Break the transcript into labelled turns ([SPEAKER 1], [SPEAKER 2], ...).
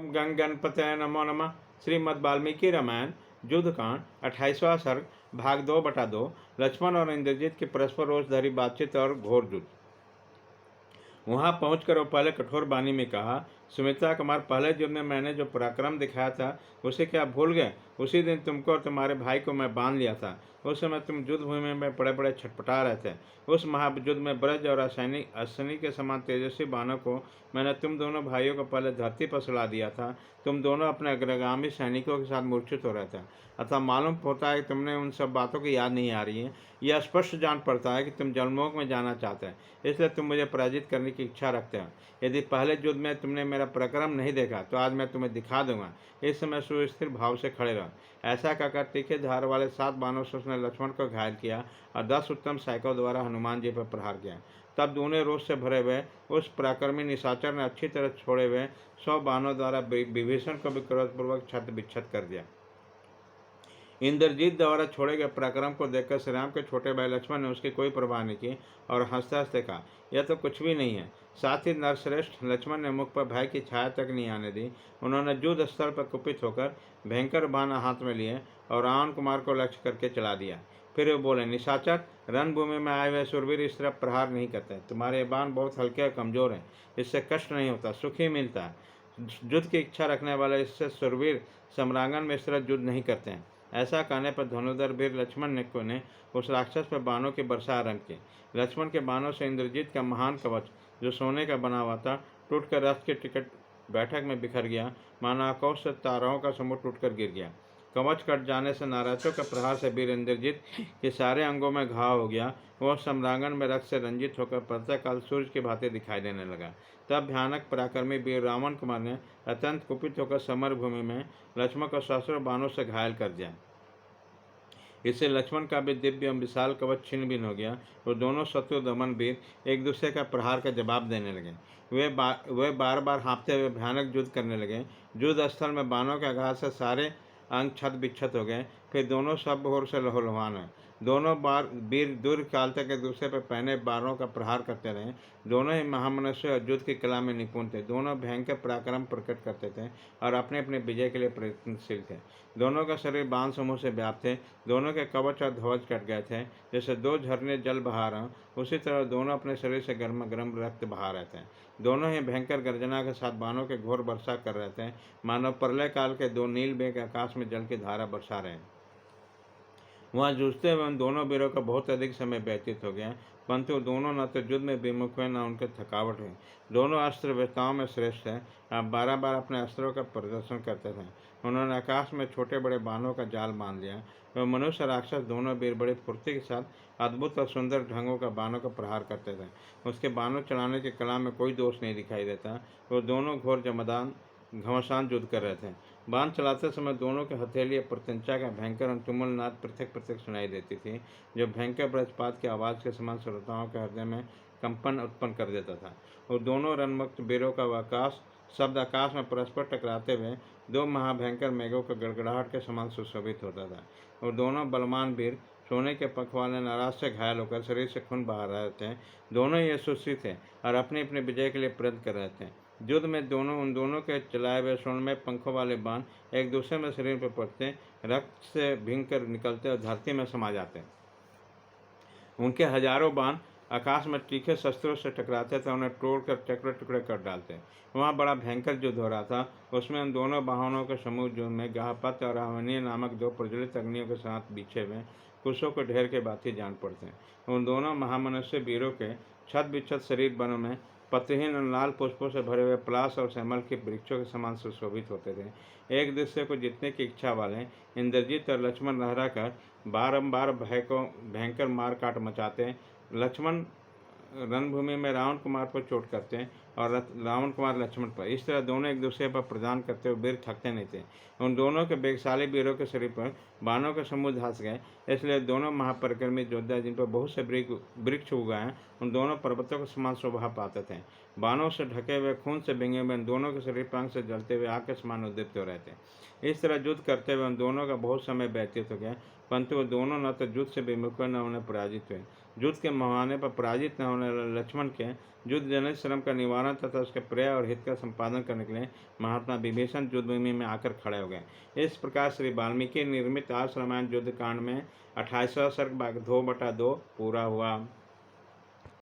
[SPEAKER 1] गंग गणपते नमो नमः। श्रीमद् वाल्मीकि रामायण युद्धकांड 28वां सर्ग भाग 2/2। लक्ष्मण और इंद्रजीत की परस्पर रोष धरी बातचीत और घोर युद्ध। वहां पहुंचकर वो पहले कठोर वाणी में कहा, सुमित्रा कुमार, पहले युद्ध में मैंने जो पराक्रम दिखाया था उसे क्या भूल गए? उसी दिन तुमको और तुम्हारे भाई को मैं बांध लिया था। उस समय तुम युद्ध भूमि में बड़े बड़े छटपटा रहे थे। उस महायुद्ध में ब्रज और अश्विनी के समान तेजस्वी बाणों को मैंने तुम दोनों भाइयों को पहले धरती पर सुला दिया था। तुम दोनों अपने अग्रगामी सैनिकों के साथ मूर्छित हो रहे थे। अतः मालूम होता है कि तुमने उन सब बातों की याद नहीं आ रही है। यह स्पष्ट जान पड़ता है कि तुम जलमोग में जाना चाहते हैं, इसलिए तुम मुझे पराजित करने की इच्छा रखते हो। यदि पहले युद्ध में तुमने मेरा पराक्रम नहीं देखा तो आज मैं तुम्हें दिखा दूंगा। इस समय सुस्थिर भाव से खड़े रहो। ऐसा कहकर तीखे धार वाले 7 बाणों से उसने लक्ष्मण को घायल किया और 10 उत्तम सैनिकों द्वारा हनुमान जी पर प्रहार किया। तब दोनों रोष से भरे हुए उस पराक्रमी निशाचर ने अच्छी तरह छोड़े हुए 100 बाणों द्वारा विभीषण को भी क्रोधपूर्वक छत विच्छत कर दिया। इंद्रजीत द्वारा छोड़े गए पराक्रम को देखकर श्री राम के छोटे भाई लक्ष्मण ने उसकी कोई परवाह नहीं की और हंसते हंसते कहा, यह तो कुछ भी नहीं है। साथ ही नरश्रेष्ठ लक्ष्मण ने मुख पर भय की छाया तक नहीं आने दी। उन्होंने युद्ध स्थल पर कुपित होकर भयंकर बाण हाथ में लिए और रावण कुमार को लक्ष्य करके चला दिया। फिर वे बोले, निशाचर, रणभूमि में आए हुए सुरवीर इस तरह प्रहार नहीं करते। तुम्हारे बाण बहुत हल्के और कमजोर हैं, इससे कष्ट नहीं होता, सुख ही मिलता है। युद्ध की इच्छा रखने वाले इससे सुरवीर सम्रांगण में इस तरह युद्ध नहीं करते हैं। ऐसा कहने पर धनुर्धर वीर लक्ष्मण ने उस राक्षस पर बाणों की वर्षा आरंभ की। लक्ष्मण के बाणों से इंद्रजीत का महान कवच, जो सोने का बना हुआ था, टूटकर रथ के टिकट बैठक में बिखर गया। मानो आकाश से ताराओं का समूह टूटकर गिर गया। कवच कट जाने से नाराजों के प्रहार से वीर इंद्रजीत के सारे अंगों में घाव हो गया। वह सम्रांगण में रक्त से रंजित होकर प्रातःकाल सूर्य की भांति दिखाई देने लगा। तब भयानक पराक्रमी वीर रावण कुमार ने अत्यंत कुपित होकर समर भूमि में लक्ष्मण को सहस्रों बाणों से घायल कर दिया। इससे लक्ष्मण का भी दिव्य एवं विशाल कवच छिन्न भिन्न हो गया और दोनों शत्रु दमन वीर एक दूसरे का प्रहार का जवाब देने लगे। वे बार बार हाँफते हुए भयानक युद्ध करने लगे। युद्ध स्थल में बाणों के आघात से सारे अंग छत विक्षत हो गए। फिर दोनों सब ओर से लहूलुहान हुए। दोनों बार वीर दीर्घ काल तक एक दूसरे पर पहने बाणों का प्रहार करते रहे। दोनों ही महामनुष्य और युद्ध की कला में निपुण थे। दोनों भयंकर पराक्रम प्रकट करते थे और अपने अपने विजय के लिए प्रयत्नशील थे। दोनों का शरीर बाण समूह से व्याप्त थे। दोनों के कवच और ध्वज कट गए थे। जैसे 2 झरने जल बहा रहे, उसी तरह दोनों अपने शरीर से गर्म गर्म रक्त बहा रहे थे। दोनों ही भयंकर गर्जना के साथ बाणों के घोर वर्षा कर रहे थे। मानव प्रलय काल के 2 नील मेघ आकाश में जल की धारा बरसा रहे हैं। वहाँ जूझते हुए उन दोनों वीरों का बहुत अधिक समय व्यतीत हो गया, परंतु दोनों न तो युद्ध में विमुख हुए न उनके थकावट हुई। दोनों अस्त्र वेताओं में श्रेष्ठ है। आप 12 अपने अस्त्रों का प्रदर्शन करते थे। उन्होंने आकाश में छोटे बड़े बाणों का जाल बांध लिया। वह मनुष्य राक्षस दोनों वीर बड़े फुर्ती के साथ अद्भुत और सुंदर ढंगों का बाणों का प्रहार करते थे। उसके बाणों चलाने की कला में कोई दोष नहीं दिखाई देता। वो दोनों घोर जमदान घमासान युद्ध कर रहे थे। बाण चलाते समय दोनों के हथेली प्रत्यंचा का भयंकर और तुमुल नाद पृथक पृथक सुनाई देती थी, जो भयंकर वज्रपात की आवाज़ के समान श्रोताओं के हृदय में कंपन उत्पन्न कर देता था। और दोनों रणमुक्त वीरों का आकाश शब्द आकाश में परस्पर टकराते हुए 2 महाभयंकर मेघों के गड़गड़ाहट के समान सुशोभित होता था। और दोनों बलवान वीर सोने के पंख वाले नाराज से घायल होकर शरीर से खून बहा रहे थे। दोनों ही यशस्वी थे और अपने अपने विजय के लिए प्रयत्न कर रहे थे। युद्ध में उन दोनों के चलाए हुए स्वर्णमय पंखों वाले बाण एक दूसरे में शरीर पर पड़ते, रक्त से भींग कर निकलते और धरती में समा जाते। उनके हजारों बाण आकाश में तीखे शस्त्रों से टकराते थे, उन्हें तोड़कर टुकड़े टुकड़े कर डालते। वहाँ बड़ा भयंकर युद्ध हो रहा था। उसमें उन दोनों वाहनों के समूह युद्ध में गाहपत्य और आहवनीय नामक 2 प्रज्वलित अग्नियों के साथ बिछे हुए कुशों के ढेर के बाती जान पड़ते। उन दोनों महामनुष्य वीरों के छत बिच्छत शरीर वनों में पत्रहीन और लाल पुष्पों से भरे हुए पलाश और सेमल के वृक्षों के समान सुशोभित होते थे। एक दूसरे को जीतने की इच्छा वाले इंद्रजीत और लक्ष्मण लहरा कर बारंबार भयंकर मार काट मचाते। लक्ष्मण रणभूमि में रावण कुमार पर चोट करते और रावण कुमार लक्ष्मण पर। इस तरह दोनों एक दूसरे पर प्रदान करते हुए वीर थकते नहीं थे। उन दोनों के वेगशाली वीरों के शरीर पर बाणों के समूह धंस गए। इसलिए दोनों महापरिक्रमी योद्धा, जिन पर बहुत से वृक्ष उगाए, उन दोनों पर्वतों के समान शोभा पाते थे। बाणों से ढके हुए खून से भिंगे हुए उन दोनों के शरीर पंख से जलते हुए आग के समान उद्दीप्त हो रहे थे। इस तरह युद्ध करते हुए उन दोनों का बहुत समय व्यतीत हो गया, परंतु वो दोनों न तो युद्ध से विमुख हुए न उन्हें पराजित हुए। युद्ध के मुहाने पर पराजित न होने वाले लक्ष्मण के युद्ध जनित श्रम का निवारण तथा उसके प्रिय और हित का संपादन करने के लिए महात्मा विभीषण युद्धभूमि में आकर खड़े हो गए। इस प्रकार श्री वाल्मीकि निर्मित आस रामायण युद्ध कांड में 28वां सर्ग भाग 2/2 पूरा हुआ।